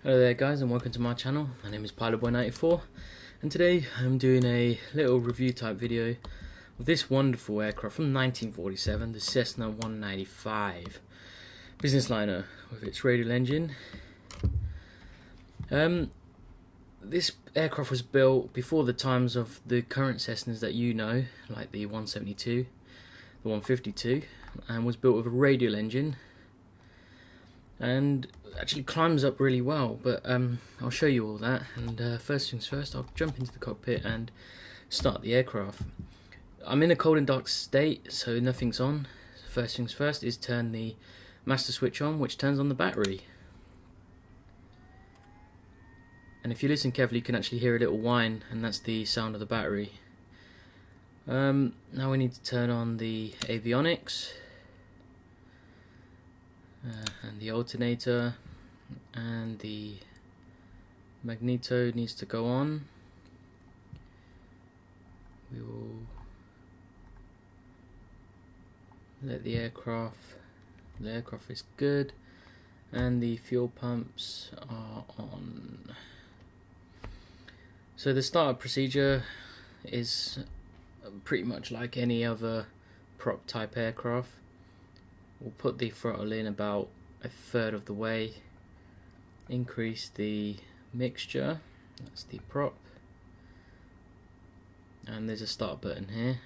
Hello there guys, and welcome to my channel. My name is PilotBoy94 and today I'm doing a little review type video of this wonderful aircraft from 1947, the Cessna 195 business liner with its radial engine. This aircraft was built before the times of the current Cessnas that you know, like the 172, the 152, and was built with a radial engine and actually climbs up really well, but I'll show you all that. And first things first, I'll jump into the cockpit and start the aircraft. I'm in a cold and dark state, so nothing's on. First things first is turn the master switch on, which turns on the battery. And if you listen carefully, you can actually hear a little whine, and that's the sound of the battery. Now we need to turn on the avionics and the alternator, and the magneto needs to go on. We will let the aircraft is good, and the fuel pumps are on. So the startup procedure is pretty much like any other prop type aircraft. We'll put the throttle in about a third of the way, increase the mixture, that's the prop, and there's a start button here.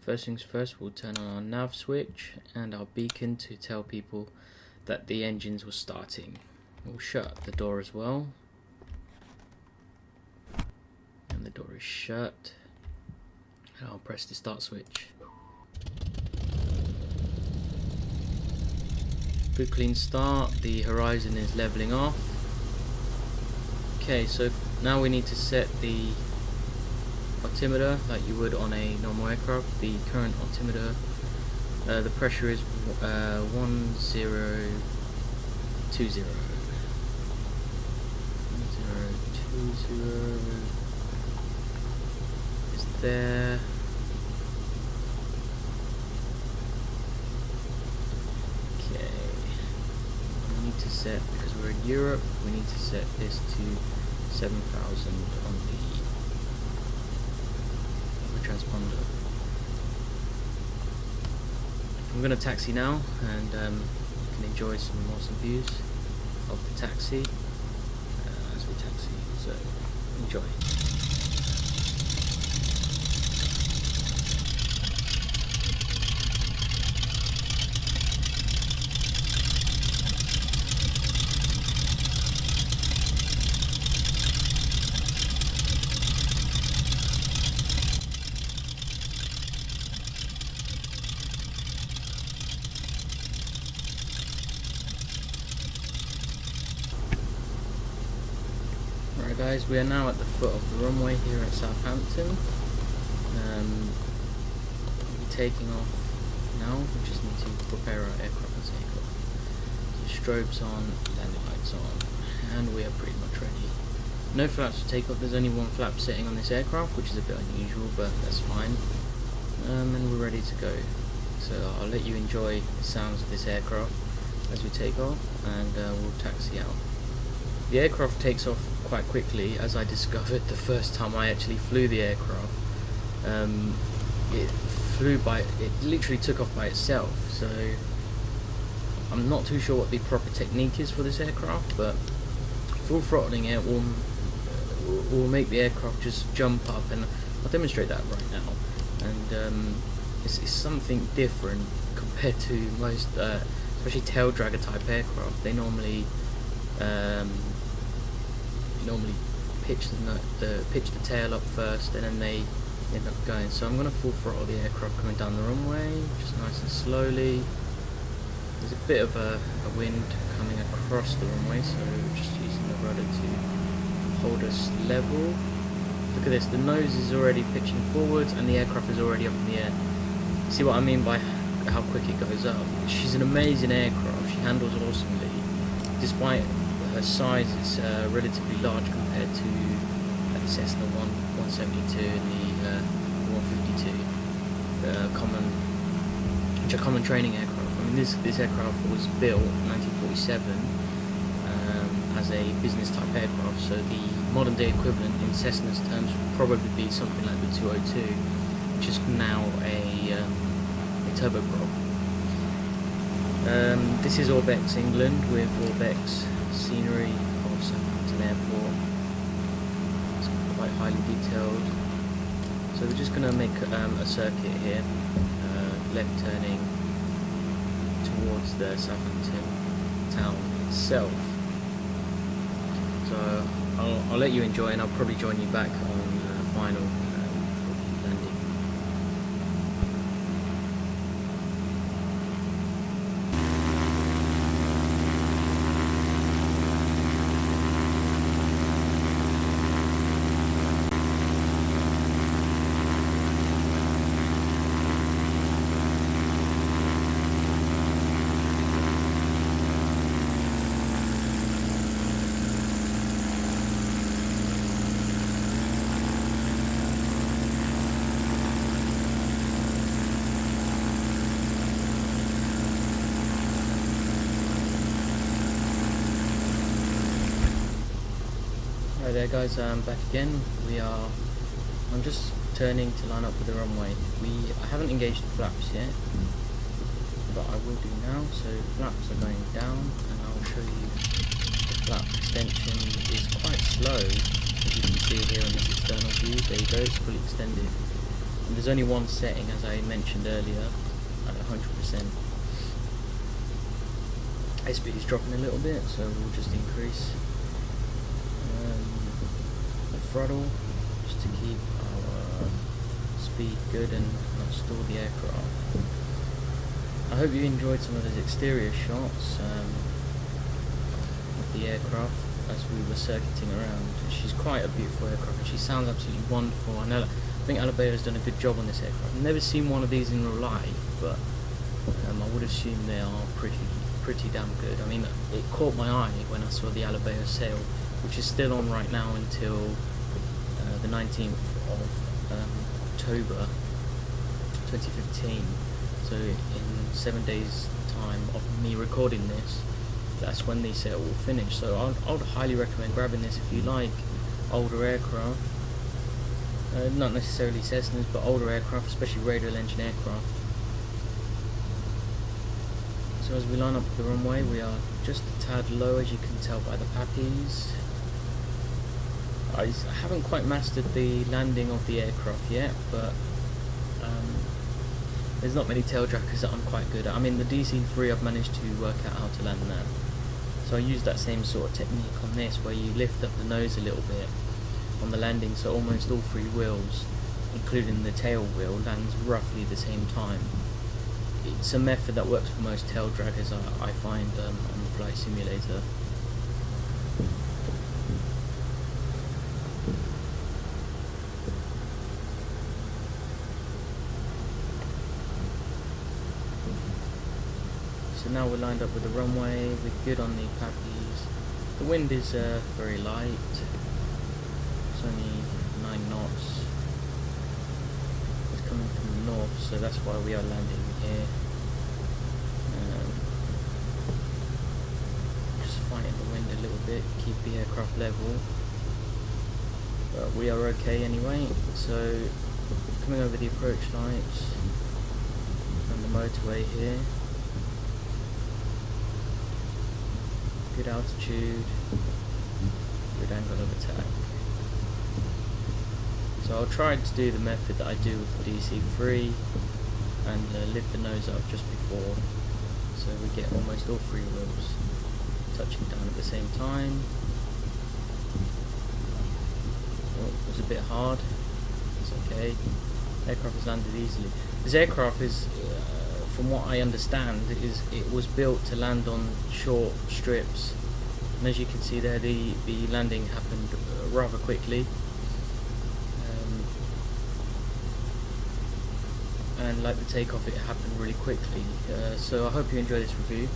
First things first, we'll turn on our nav switch and our beacon to tell people that the engines were starting. We'll shut the door as well, and the door is shut, and I'll press the start switch. Good clean start, the horizon is leveling off. Okay, so now we need to set the altimeter like you would on a normal aircraft. The current altimeter, the pressure is 1020. 1020 is there. To set, because we're in Europe, we need to set this to 7,000 on the transponder. I'm going to taxi now, and you can enjoy some awesome views of the taxi as we taxi, so enjoy. Alright guys, we are now at the foot of the runway here at Southampton. We'll be taking off now. We just need to prepare our aircraft for takeoff. So strobes on, landing lights on, and we are pretty much ready. No flaps for takeoff. There's only one flap sitting on this aircraft, which is a bit unusual, but that's fine. And we're ready to go. So I'll let you enjoy the sounds of this aircraft as we take off, and we'll taxi out. The aircraft takes off quite quickly, as I discovered the first time I actually flew the aircraft. It literally took off by itself, so I'm not too sure what the proper technique is for this aircraft, but full throttling it will make the aircraft just jump up, and I'll demonstrate that right now. And it's something different compared to most, especially tail dragger type aircraft. They normally pitch the tail up first, and then they end up going. So I'm going to full throttle the aircraft coming down the runway, just nice and slowly. There's a bit of a wind coming across the runway, so we're just using the rudder to hold us level. Look at this, the nose is already pitching forwards and the aircraft is already up in the air. See what I mean by how quick it goes up? She's an amazing aircraft, she handles awesomely. Despite her size, it's relatively large compared to the Cessna 172 and the 152, which are common training aircraft. I mean, this aircraft was built in 1947, as a business type aircraft, so the modern day equivalent in Cessna's terms would probably be something like the 202, which is now a turboprop. This is Orbex England with Orbex scenery of Southampton Airport. It's quite highly detailed. So we're just going to make a circuit here, left turning towards the Southampton town itself. So I'll let you enjoy, and I'll probably join you back on final landing. Right there guys, I'm back again. I'm just turning to line up with the runway. I haven't engaged the flaps yet, but I will do now. So flaps are going down, and I'll show you the flap extension is quite slow, as you can see here in this external view. There you go, it's fully extended. And there's only one setting, as I mentioned earlier, at 100%. Airspeed is dropping a little bit, so we'll just increase the throttle just to keep our speed good and not stall the aircraft. I hope you enjoyed some of those exterior shots of the aircraft as we were circuiting around. She's quite a beautiful aircraft, and she sounds absolutely wonderful. I think Alabeo has done a good job on this aircraft. I've never seen one of these in real life, but I would assume they are pretty damn good. I mean, it caught my eye when I saw the Alabeo sale, which is still on right now until the 19th of October 2015. So in 7 days time of me recording this, that's when the sale will finish. So I would highly recommend grabbing this if you like older aircraft, not necessarily Cessnas, but older aircraft, especially radial engine aircraft. So as we line up the runway, we are just a tad low, as you can tell by the pappies. I haven't quite mastered the landing of the aircraft yet, but there's not many tail draggers that I'm quite good at. I mean, the DC-3 I've managed to work out how to land that. So I use that same sort of technique on this, where you lift up the nose a little bit on the landing, so almost all three wheels, including the tail wheel, lands roughly the same time. It's a method that works for most tail draggers, I find, on the flight simulator. So now we're lined up with the runway, we're good on the pappies. The wind is very light, it's only 9 knots. It's coming from the north, so that's why we are landing here. Just fighting the wind a little bit, keep the aircraft level. But we are okay anyway. So coming over the approach lights and the motorway here. Good altitude, good angle of attack. So I'll try to do the method that I do with the DC-3 and lift the nose up just before, so we get almost all three wheels touching down at the same time. Oh, it was a bit hard, it's okay. Aircraft has landed easily. This aircraft is, from what I understand, it was built to land on short strips, and as you can see there, the landing happened rather quickly, and like the takeoff, it happened really quickly. So I hope you enjoy this review.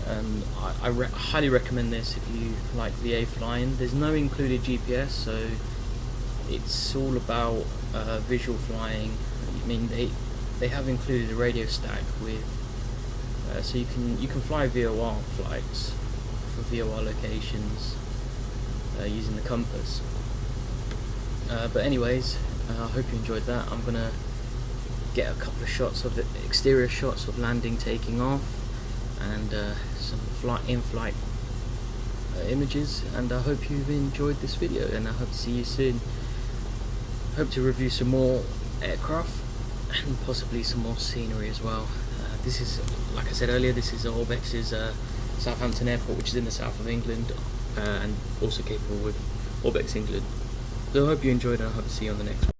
I highly recommend this if you like VA flying. There's no included GPS, so it's all about visual flying. I mean, they have included a radio stack with, so you can fly VOR flights for VOR locations using the compass. But anyways, I hope you enjoyed that. I'm gonna get a couple of shots of the exterior shots of landing, taking off, and some in-flight images, and I hope you've enjoyed this video, and I hope to see you soon. Hope to review some more aircraft and possibly some more scenery as well. This is, like I said earlier, this is Orbex's Southampton Airport, which is in the south of England, and also capable with Orbex England. So I hope you enjoyed, and I hope to see you on the next one.